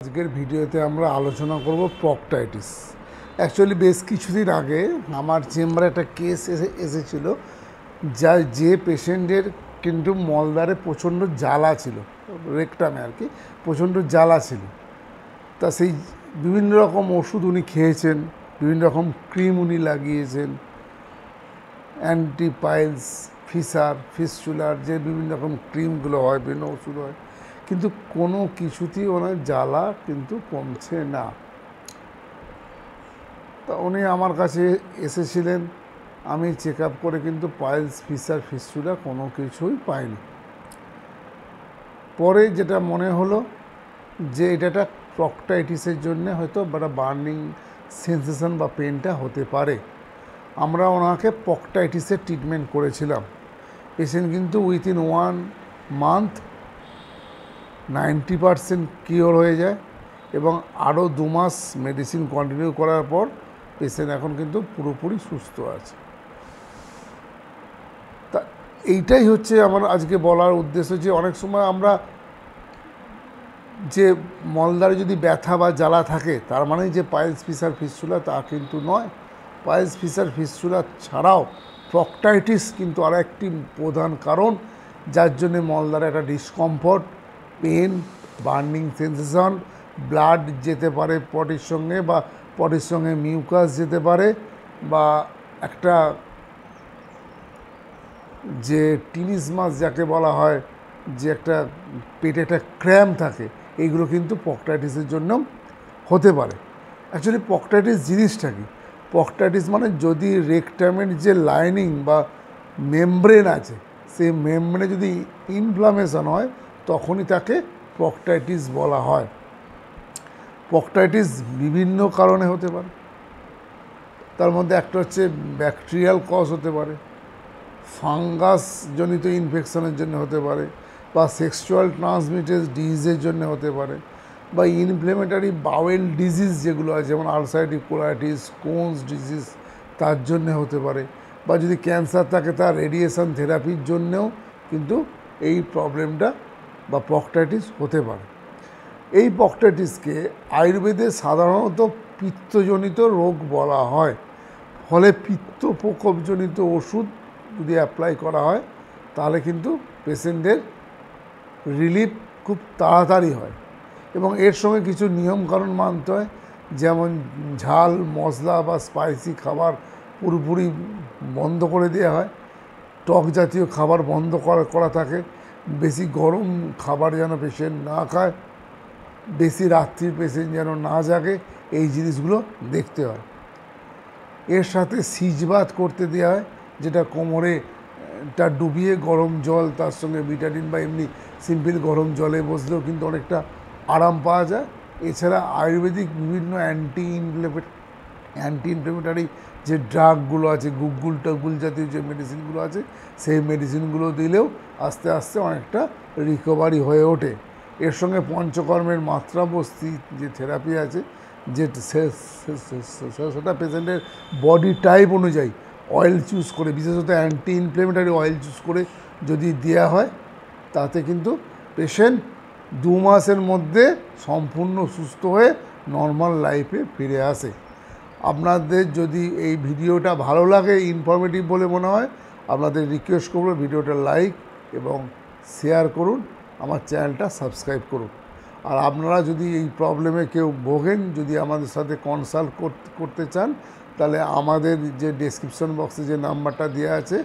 আজকের ভিডিওতে আমরা আলোচনা করব প্রক্টাইটিস। অ্যাকচুয়ালি বেশ কিছুদিন আগে আমার চেম্বারে একটা কেস এসেছিল, যে পেশেন্টের কিন্তু মলদ্বারে প্রচণ্ড জ্বালা ছিল, রেকটামে আর কি প্রচণ্ড জ্বালা ছিল। তা সেই বিভিন্ন রকম ওষুধ উনি খেয়েছেন, বিভিন্ন রকম ক্রিম উনি লাগিয়েছেন, অ্যান্টিপাইলস, ফিস্চুলার যে বিভিন্ন রকম ক্রিমগুলো হয়, বিভিন্ন ওষুধ হয়, কিন্তু কোনো কিছুতেই ওনার জ্বালা কিন্তু কমছে না। তা উনি আমার কাছে এসেছিলেন, আমি চেক আপ করে কিন্তু পাইলস, ফিস্চুলা কোনো কিছুই পাইনি। পরে যেটা মনে হলো যে এটা একটা প্রক্টাইটিসের জন্য হয়তো একটা বার্নিং সেন্সেশন বা পেনটা হতে পারে। আমরা ওনাকে প্রক্টাইটিসের ট্রিটমেন্ট করেছিলাম। পেশেন্ট কিন্তু উইথিন 1 মান্থ 90% কিওর হয়ে যায় এবং আরও 2 মাস মেডিসিন কন্টিনিউ করার পর পেশেন্ট এখন কিন্তু পুরোপুরি সুস্থ আছে। তা এইটাই হচ্ছে আমার আজকে বলার উদ্দেশ্য, যে অনেক সময় আমরা যে মলদ্বারে যদি ব্যথা বা জ্বালা থাকে তার মানে যে পাইলস, ফিস্চুলা তা কিন্তু নয়। পাইলস, ফিস্চুলা ছাড়াও প্রক্টাইটিস কিন্তু আর একটি প্রধান কারণ, যার জন্যে মলদ্বারে একটা discomfort, pain, burning sensation, blood যেতে পারে পটির সঙ্গে, বা পটির সঙ্গে মিউকাস যেতে পারে, বা একটা যে টিনিসমাস যাকে বলা হয়, যে একটা পেটে একটা ক্র্যাম্প থাকে, এইগুলো কিন্তু প্রক্টাইটিসের জন্য হতে পারে। অ্যাকচুয়ালি প্রক্টাইটিস জিনিসটা কি? প্রক্টাইটিস মানে যদি রেকটামের যে লাইনিং বা মেমব্রেন আছে, সেই মেমব্রেনে যদি ইনফ্লামেশন হয় তখনই তাকে প্রক্টাইটিস বলা হয়। প্রক্টাইটিস বিভিন্ন কারণে হতে পারে, তার মধ্যে একটা হচ্ছে ব্যাকটেরিয়াল কজ হতে পারে, ফাঙ্গাসজনিত ইনফেকশনের জন্য হতে পারে, বা সেক্সুয়াল ট্রান্সমিটেড ডিজিজের জন্য হতে পারে, বা ইনফ্লেমেটারি বাওয়েল ডিজিজ যেগুলো আছে, যেমন আলসারেটিভ কোলাইটিস, কোনস ডিজিজ, তার জন্য হতে পারে, বা যদি ক্যান্সার থাকে তার রেডিয়েশন থেরাপির জন্যেও কিন্তু এই প্রবলেমটা বা প্রক্টাইটিস হতে পারে। এই প্রক্টাইটিসকে আয়ুর্বেদে সাধারণত পিত্তজনিত রোগ বলা হয়। ফলে পিত্ত প্রকোপজনিত ওষুধ যদি অ্যাপ্লাই করা হয় তাহলে কিন্তু পেশেন্টের রিলিফ খুব তাড়াতাড়ি হয়, এবং এর সঙ্গে কিছু নিয়মকানুন মানতে হয়, যেমন ঝাল, মশলা বা স্পাইসি খাবার পুরোপুরি বন্ধ করে দেওয়া হয়, টক জাতীয় খাবার বন্ধ করা থাকে, বেশি গরম খাবার যেন পেশেন্ট না খায়, বেশি রাত্রির পেশেন্ট যেন না জাগে, এই জিনিসগুলো দেখতে হয়। এর সাথে সিজবাত করতে দেওয়া হয়, যেটা কোমরে তা ডুবিয়ে গরম জল, তার সঙ্গে বিটাডিন বা এমনি সিম্পল গরম জলে বসলেও কিন্তু অনেকটা আরাম পাওয়া যায়। এছাড়া আয়ুর্বেদিক বিভিন্ন অ্যান্টি ইনফ্লেমেটারি যে ড্রাগগুলো আছে, গুগুল জাতীয় যে মেডিসিনগুলো আছে, সেই মেডিসিনগুলো দিলেও আস্তে আস্তে অনেকটা রিকভারি হয়ে ওঠে। এর সঙ্গে পঞ্চকর্মের মাত্রাবস্তি যে থেরাপি আছে, যে সেটা পেশেন্টের বডি টাইপ অনুযায়ী অয়েল চুজ করে, বিশেষত অ্যান্টি ইনফ্লেমেটারি অয়েল চুজ করে যদি দেওয়া হয়, তাতে কিন্তু পেশেন্ট 2 মাসের মধ্যে সম্পূর্ণ সুস্থ হয়ে নর্মাল লাইফে ফিরে আসে। আপনাদের যদি এই ভিডিওটা ভালো লাগে, ইনফরমেটিভ বলে মনে হয়, আপনাদের রিকোয়েস্ট করব ভিডিওটা লাইক এবং শেয়ার করুন, আমার চ্যানেলটা সাবস্ক্রাইব করুন। আর আপনারা যদি এই প্রবলেমে কেউ ভোগেন, যদি আমাদের সাথে কনসাল্ট করতে চান, তাহলে আমাদের যে ডেসক্রিপশন বক্সে যে নাম্বারটা দেওয়া আছে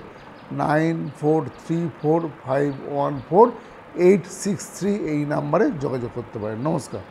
9434514863, এই নাম্বারে যোগাযোগ করতে পারেন। নমস্কার।